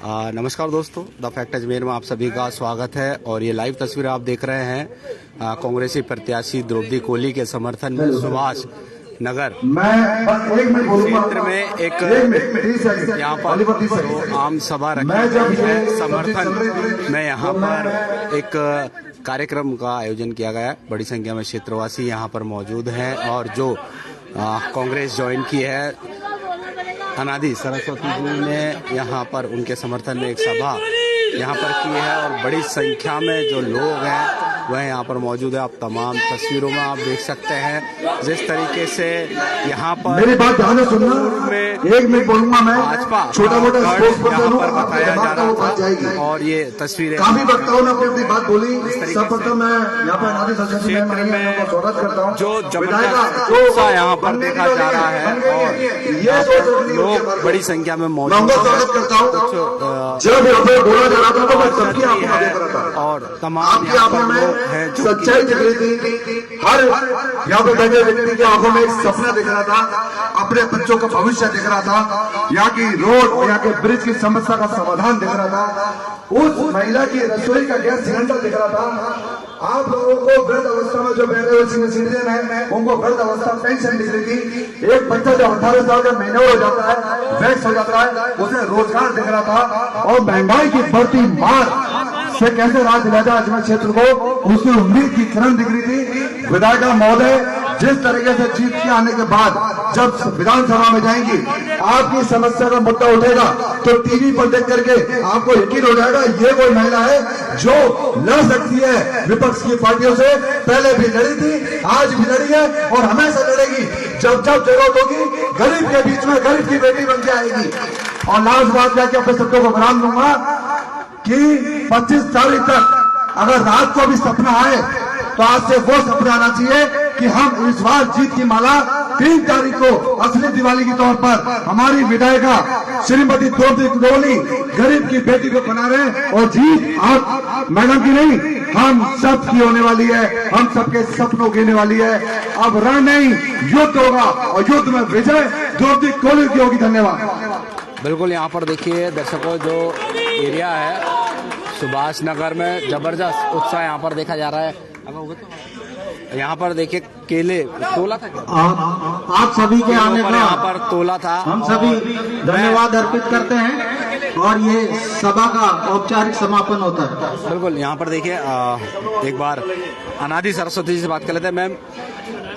नमस्कार दोस्तों, the fact Ajmer में आप सभी का स्वागत है। और ये लाइव तस्वीर आप देख रहे हैं कांग्रेसी प्रत्याशी द्रौपदी कोली के समर्थन में सुभाष नगर क्षेत्र में एक यहाँ पर तो आम सभा रखी गई है। समर्थन में यहाँ पर एक कार्यक्रम का आयोजन किया गया है। बड़ी संख्या में क्षेत्रवासी यहाँ पर मौजूद हैं और जो कांग्रेस ज्वाइन की है अनादि सरस्वती जी ने यहाँ पर उनके समर्थन में एक सभा यहाँ पर की है और बड़ी संख्या में जो लोग हैं वह यहाँ पर मौजूद है। आप तमाम तस्वीरों में आप देख सकते हैं जिस तरीके से यहाँ पर मेरी बात ध्यान से सुनना, एक मिनट बोलूंगा मैं। भाजपा छोटा मोटा यहाँ पर बताया जा रहा था और ये तस्वीरें काफी वक्ताओं ने अपनी बात बोली। सर्वप्रथम मैं यहाँ पर अनादि सरस्वती में स्वागत करता हूँ। जो जबरदस्त उत्साह यहाँ पर देखा जा रहा है और लोग बड़ी संख्या में मौजूद स्वागत करता हूँ। जब यहाँ पर बोला जा रहा था तो मैं सबकी आंखों में देख रहा था और तमाम आपकी आंखों में सच्चाई दिख रही थी। हर यहाँ पे बैठे व्यक्ति की आंखों में एक सपना दिख रहा था, अपने बच्चों का भविष्य दिख रहा था, यहाँ की रोड और यहाँ के ब्रिज की समस्या का समाधान दिख रहा था, उस महिला की रसोई का गैस सिलेंडर दिख रहा था। आप लोगों को वृद्ध अवस्था में जो बैठे हुए सीनियर सिटीजन है उनको वृद्ध अवस्था पेंशन दिख रही थी। एक बच्चा जो 18 साल का महीने हो जाता है, वैक्स हो जाता है, उसे रोजगार दिख रहा था। और महंगाई की बढ़ती मार से कैसे राहत दिलाया जाए अजमेर क्षेत्र को, उसकी उम्मीद की किरण दिख रही थी। विधायिका महोदय जिस तरीके से जीत के आने के बाद जब विधानसभा में जाएंगी, आपकी समस्या का मुद्दा उठेगा तो टीवी पर देख करके आपको यकीन हो जाएगा ये कोई महिला है जो लड़ सकती है विपक्ष की पार्टियों से। पहले भी लड़ी थी, आज भी लड़ी है और हमेशा लड़ेगी। जब जब जरूरत होगी गरीब के बीच में गरीब की बेटी बन के आएगी। और लास्ट बात जाके अपने सबको को बराम दूंगा कि 25 तारीख तक अगर रात को भी सपना आए तो आज से वो सपना आना चाहिए कि हम इस बार जीत की माला 3 तारीख को असली दिवाली के तौर पर हमारी विधायिका श्रीमती द्रौपदी कोली गरीब की बेटी को बना रहे हैं। और जीत आप मैडम की नहीं, हम सब की होने वाली है, हम सबके सपनों की होने वाली है। अब रण नहीं युद्ध होगा और युद्ध में विजय द्रौपदी कोली की होगी। धन्यवाद। बिल्कुल, यहाँ पर देखिए दर्शकों, जो एरिया है सुभाष नगर में जबरदस्त उत्साह यहाँ पर देखा जा रहा है। यहाँ पर देखिए केले तोला था क्या? आप सभी के आने पर यहाँ पर तोला था। हम सभी धन्यवाद अर्पित करते हैं और ये सभा का औपचारिक समापन होता है। बिल्कुल, यहाँ पर देखिए एक बार अनादि सरस्वती जी से बात कर लेते हैं। मैम,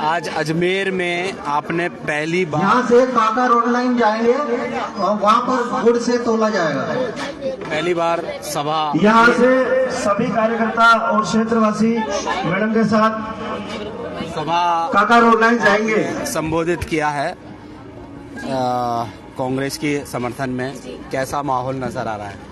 आज अजमेर में आपने पहली बार यहाँ से काका रोड लाइन जाएंगे और वहाँ पर गुड़ से तोला जाएगा। पहली बार सभा यहाँ से सभी कार्यकर्ता और क्षेत्रवासी मैडम के साथ सभा काका रोड लाइन जाएंगे। संबोधित किया है कांग्रेस के समर्थन में। कैसा माहौल नजर आ रहा है?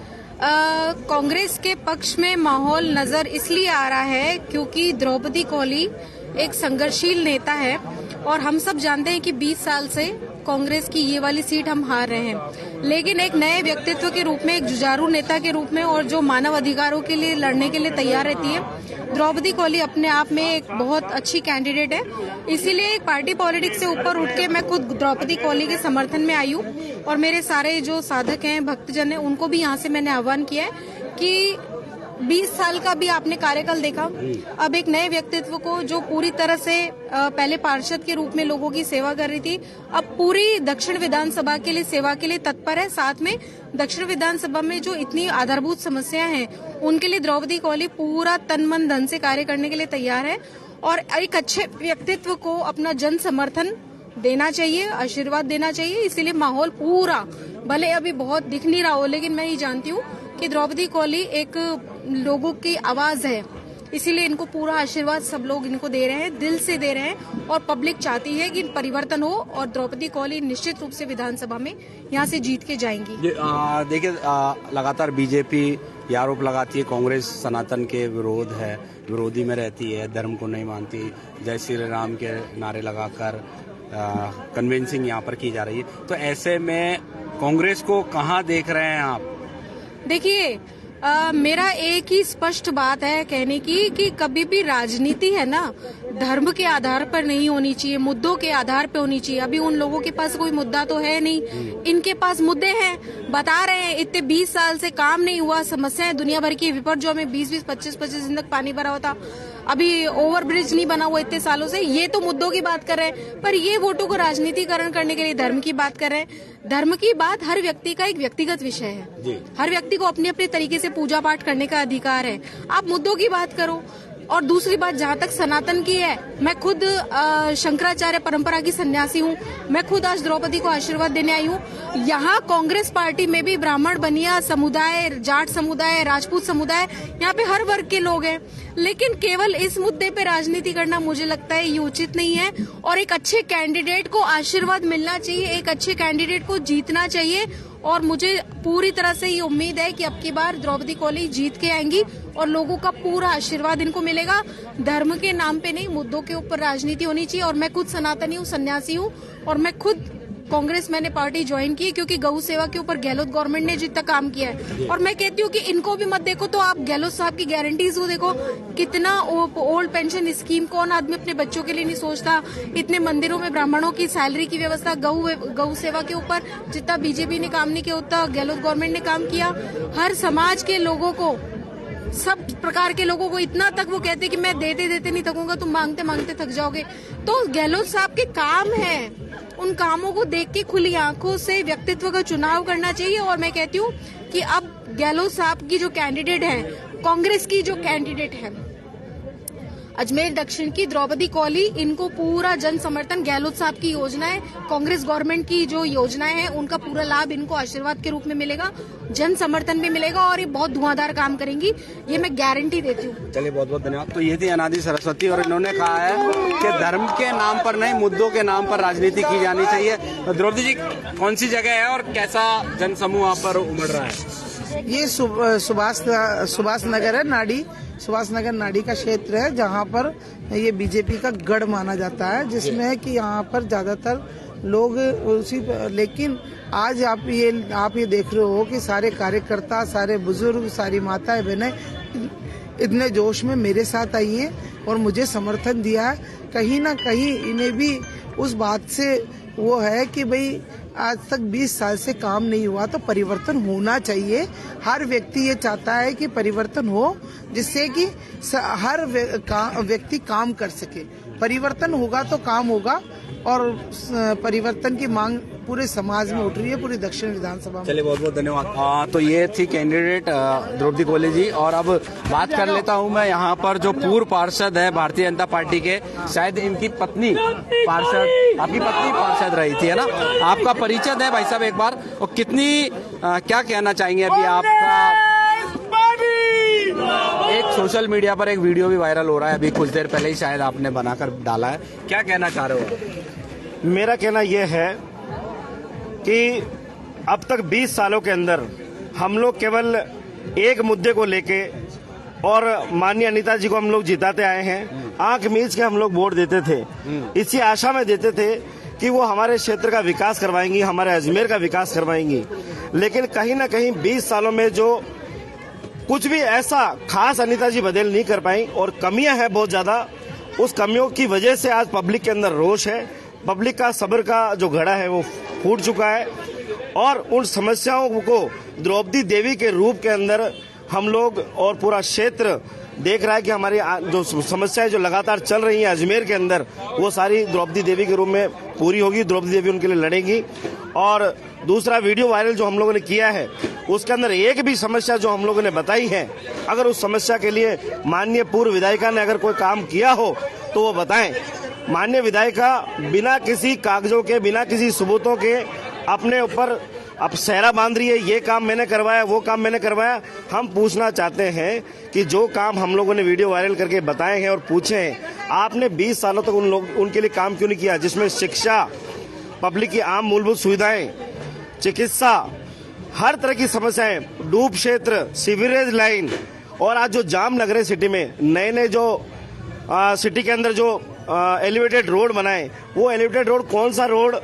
कांग्रेस के पक्ष में माहौल नजर इसलिए आ रहा है क्योंकि द्रौपदी कोली एक संघर्षशील नेता है और हम सब जानते हैं कि 20 साल से कांग्रेस की ये वाली सीट हम हार रहे हैं, लेकिन एक नए व्यक्तित्व के रूप में, एक जुझारू नेता के रूप में और जो मानव अधिकारों के लिए लड़ने के लिए तैयार रहती है, द्रौपदी कोली अपने आप में एक बहुत अच्छी कैंडिडेट है। इसीलिए एक पार्टी पॉलिटिक्स से ऊपर उठ के मैं खुद द्रौपदी कोली के समर्थन में आई हूँ और मेरे सारे जो साधक हैं, भक्तजन हैं, उनको भी यहाँ से मैंने आह्वान किया है कि 20 साल का भी आपने कार्यकाल देखा, अब एक नए व्यक्तित्व को जो पूरी तरह से पहले पार्षद के रूप में लोगों की सेवा कर रही थी, अब पूरी दक्षिण विधानसभा के लिए सेवा के लिए तत्पर है। साथ में दक्षिण विधानसभा में जो इतनी आधारभूत समस्याएं हैं उनके लिए द्रौपदी कोली पूरा तन मन धन से कार्य करने के लिए तैयार है और एक अच्छे व्यक्तित्व को अपना जन समर्थन देना चाहिए, आशीर्वाद देना चाहिए। इसीलिए माहौल पूरा, भले अभी बहुत दिख नहीं रहा हो, लेकिन मैं ये जानती हूँ कि द्रौपदी कोली एक लोगों की आवाज है, इसीलिए इनको पूरा आशीर्वाद सब लोग इनको दे रहे हैं, दिल से दे रहे हैं और पब्लिक चाहती है कि परिवर्तन हो और द्रौपदी कोली निश्चित रूप से विधानसभा में यहाँ से जीत के जाएंगी। देखिए, लगातार बीजेपी ये आरोप लगाती है कांग्रेस सनातन के विरोधी में रहती है, धर्म को नहीं मानती, जय श्री राम के नारे लगाकर कन्विंसिंग यहाँ पर की जा रही है। तो ऐसे में कांग्रेस को कहाँ देख रहे हैं आप? देखिए, मेरा एक ही स्पष्ट बात है कहने की कि कभी भी राजनीति है ना धर्म के आधार पर नहीं होनी चाहिए, मुद्दों के आधार पर होनी चाहिए। अभी उन लोगों के पास कोई मुद्दा तो है नहीं, इनके पास मुद्दे हैं, बता रहे हैं इतने 20 साल से काम नहीं हुआ, समस्याएं दुनिया भर की, विपର୍ଯ୍यय में 20-20, 25-25 दिन तक पानी भरा हुआ था, अभी ओवरब्रिज नहीं बना हुआ इतने सालों से। ये तो मुद्दों की बात कर रहे हैं, पर ये वोटों को राजनीतिकरण करने के लिए धर्म की बात कर रहे हैं। धर्म की बात हर व्यक्ति का एक व्यक्तिगत विषय है, हर व्यक्ति को अपने अपने तरीके से पूजा पाठ करने का अधिकार है। आप मुद्दों की बात करो। और दूसरी बात, जहाँ तक सनातन की है, मैं खुद शंकराचार्य परंपरा की सन्यासी हूँ, मैं खुद आज द्रौपदी को आशीर्वाद देने आई हूँ। यहाँ कांग्रेस पार्टी में भी ब्राह्मण, बनिया समुदाय, जाट समुदाय, राजपूत समुदाय, यहाँ पे हर वर्ग के लोग हैं, लेकिन केवल इस मुद्दे पे राजनीति करना मुझे लगता है ये उचित नहीं है। और एक अच्छे कैंडिडेट को आशीर्वाद मिलना चाहिए, एक अच्छे कैंडिडेट को जीतना चाहिए। और मुझे पूरी तरह से ये उम्मीद है कि अब की बार द्रौपदी कोली जीत के आएंगी और लोगों का पूरा आशीर्वाद इनको मिलेगा। धर्म के नाम पे नहीं, मुद्दों के ऊपर राजनीति होनी चाहिए। और मैं खुद सनातनी हूँ, सन्यासी हूँ, और मैं खुद कांग्रेस मैंने पार्टी ज्वाइन की क्योंकि गौ सेवा के ऊपर गहलोत गवर्नमेंट ने जितना काम किया है। और मैं कहती हूँ कि इनको भी मत देखो तो आप गहलोत साहब की गारंटीज को देखो, कितना ओल्ड पेंशन स्कीम, कौन आदमी अपने बच्चों के लिए नहीं सोचता, इतने मंदिरों में ब्राह्मणों की सैलरी की व्यवस्था, गौ सेवा के ऊपर जितना बीजेपी ने काम नहीं किया उतना गहलोत गवर्नमेंट ने काम किया। हर समाज के लोगों को, सब प्रकार के लोगों को, इतना तक वो कहते कि मैं देते देते नहीं थकूंगा, तुम मांगते मांगते थक जाओगे। तो गहलोत साहब के काम है, उन कामों को देख के खुली आंखों से व्यक्तित्व का चुनाव करना चाहिए। और मैं कहती हूँ कि अब गहलोत साहब की जो कैंडिडेट है, कांग्रेस की जो कैंडिडेट है अजमेर दक्षिण की द्रौपदी कोली, इनको पूरा जन समर्थन, गहलोत साहब की योजनाएं, कांग्रेस गवर्नमेंट की जो योजनाएं हैं उनका पूरा लाभ इनको आशीर्वाद के रूप में मिलेगा, जन समर्थन भी मिलेगा और ये बहुत धुआंधार काम करेंगी, ये मैं गारंटी देती हूँ। चलिए, बहुत बहुत धन्यवाद। तो ये थी अनादि सरस्वती और इन्होंने कहा है कि धर्म के नाम पर नहीं, मुद्दों के नाम पर राजनीति की जानी चाहिए। तो द्रौपदी जी, कौन सी जगह है और कैसा जनसमूह वहाँ पर उमड़ रहा है? ये सुभाष नगर है, नाड़ी सुभाष नगर नाड़ी का क्षेत्र है, जहाँ पर ये बीजेपी का गढ़ माना जाता है, जिसमें कि यहाँ पर ज्यादातर लोग उसी, लेकिन आज आप ये देख रहे हो कि सारे कार्यकर्ता, सारे बुजुर्ग, सारी माताएं बहनें इतने जोश में मेरे साथ आई हैं और मुझे समर्थन दिया है। कहीं ना कहीं इन्हें भी उस बात से वो है कि भाई आज तक 20 साल से काम नहीं हुआ तो परिवर्तन होना चाहिए। हर व्यक्ति ये चाहता है कि परिवर्तन हो, जिससे कि हर व्यक्ति काम कर सके। परिवर्तन होगा तो काम होगा और परिवर्तन की मांग पूरे समाज में उठ रही है, पूरी दक्षिण विधानसभा में। चलिए, बहुत बहुत धन्यवाद। तो ये थी कैंडिडेट द्रौपदी कोली जी। और अब बात कर लेता हूँ मैं यहाँ पर जो पूर्व पार्षद है भारतीय जनता पार्टी के, शायद इनकी पत्नी पार्षद, आपकी पत्नी पार्षद रही थी, है ना? आपका परिचय है भाई साहब एक बार, और कितनी क्या कहना चाहेंगे? अभी आपका एक सोशल मीडिया पर एक वीडियो भी वायरल हो रहा है, अभी कुछ देर पहले ही शायद आपने बनाकर डाला है, क्या कहना चाह रहे हो? मेरा कहना यह है कि अब तक 20 सालों के अंदर हम लोग केवल एक मुद्दे को लेके और माननीय अनीता जी को हम लोग जिताते आए हैं। आंख मीच के हम लोग वोट देते थे, इसी आशा में देते थे कि वो हमारे क्षेत्र का विकास करवाएंगी, हमारे अजमेर का विकास करवाएंगी। लेकिन कहीं ना कहीं 20 सालों में जो कुछ भी ऐसा खास अनीता जी बदल नहीं कर पाई और कमियां हैं बहुत ज्यादा, उस कमियों की वजह से आज पब्लिक के अंदर रोष है, पब्लिक का सब्र का जो घड़ा है वो फूट चुका है। और उन समस्याओं को द्रौपदी देवी के रूप के अंदर हम लोग और पूरा क्षेत्र देख रहा है कि हमारी जो समस्याएं जो लगातार चल रही हैं अजमेर के अंदर, वो सारी द्रौपदी देवी के रूप में पूरी होगी। द्रौपदी देवी उनके लिए लड़ेंगी। और दूसरा वीडियो वायरल जो हम लोगों ने किया है, उसके अंदर एक भी समस्या जो हम लोगों ने बताई है, अगर उस समस्या के लिए माननीय पूर्व विधायिका ने अगर कोई काम किया हो तो वो बताएं। माननीय विधायिका बिना किसी कागजों के, बिना किसी सबूतों के अपने ऊपर अब सहरा बांध रही है, ये काम मैंने करवाया, वो काम मैंने करवाया। हम पूछना चाहते हैं कि जो काम हम लोगों ने वीडियो वायरल करके बताए हैं और पूछे हैं, आपने 20 सालों तक उनके लिए काम क्यों नहीं किया, जिसमें शिक्षा, पब्लिक की आम मूलभूत सुविधाएं, चिकित्सा, हर तरह की समस्याएं, डूब क्षेत्र, सीवरेज लाइन, और आज जो जाम लग रहे सिटी में, नए नए जो सिटी के अंदर जो एलिवेटेड रोड बनाए, वो एलिवेटेड रोड कौन सा रोड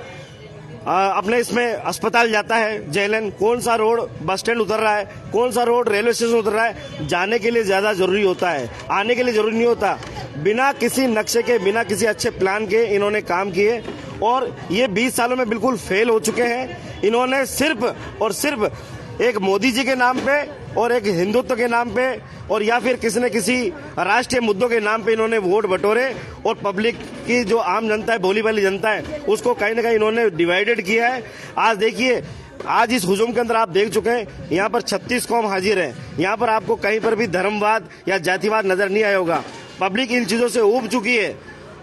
अपने इसमें अस्पताल जाता है जेएलएन, कौन सा रोड बस स्टैंड उतर रहा है, कौन सा रोड रेलवे स्टेशन उतर रहा है, जाने के लिए ज्यादा जरूरी होता है, आने के लिए जरूरी नहीं होता। बिना किसी नक्शे के, बिना किसी अच्छे प्लान के इन्होंने काम किए और ये 20 सालों में बिल्कुल फेल हो चुके हैं। इन्होंने सिर्फ और सिर्फ एक मोदी जी के नाम पे और एक हिंदुत्व के नाम पे और या फिर किसी न किसी राष्ट्रीय मुद्दों के नाम पे इन्होंने वोट बटोरे और पब्लिक की जो आम जनता है, भोली भाली जनता है, उसको कहीं ना कहीं इन्होंने डिवाइडेड किया है। आज देखिए, आज इस हुजूम के अंदर आप देख चुके हैं, यहाँ पर 36 कौम हाजिर है। यहाँ पर आपको कहीं पर भी धर्मवाद या जातिवाद नजर नहीं आया होगा। पब्लिक इन चीजों से ऊब चुकी है,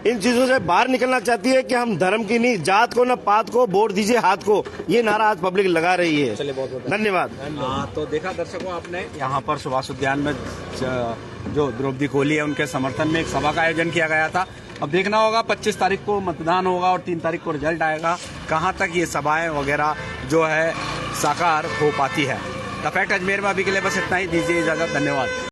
इन चीजों से बाहर निकलना चाहती है कि हम धर्म की नहीं, जात को न पात को, वोट दीजिए हाथ को, ये नारा आज पब्लिक लगा रही है। चलिए, बहुत बहुत धन्यवाद। तो देखा दर्शकों आपने, यहाँ पर सुभाष उद्यान में जो द्रौपदी कोहली है उनके समर्थन में एक सभा का आयोजन किया गया था। अब देखना होगा 25 तारीख को मतदान होगा और 3 तारीख को रिजल्ट आएगा, कहाँ तक ये सभाएं वगैरह जो है साकार हो पाती है। द फैक्ट अजमेर में अभी के लिए बस इतना ही, दीजिए इजाजत, धन्यवाद।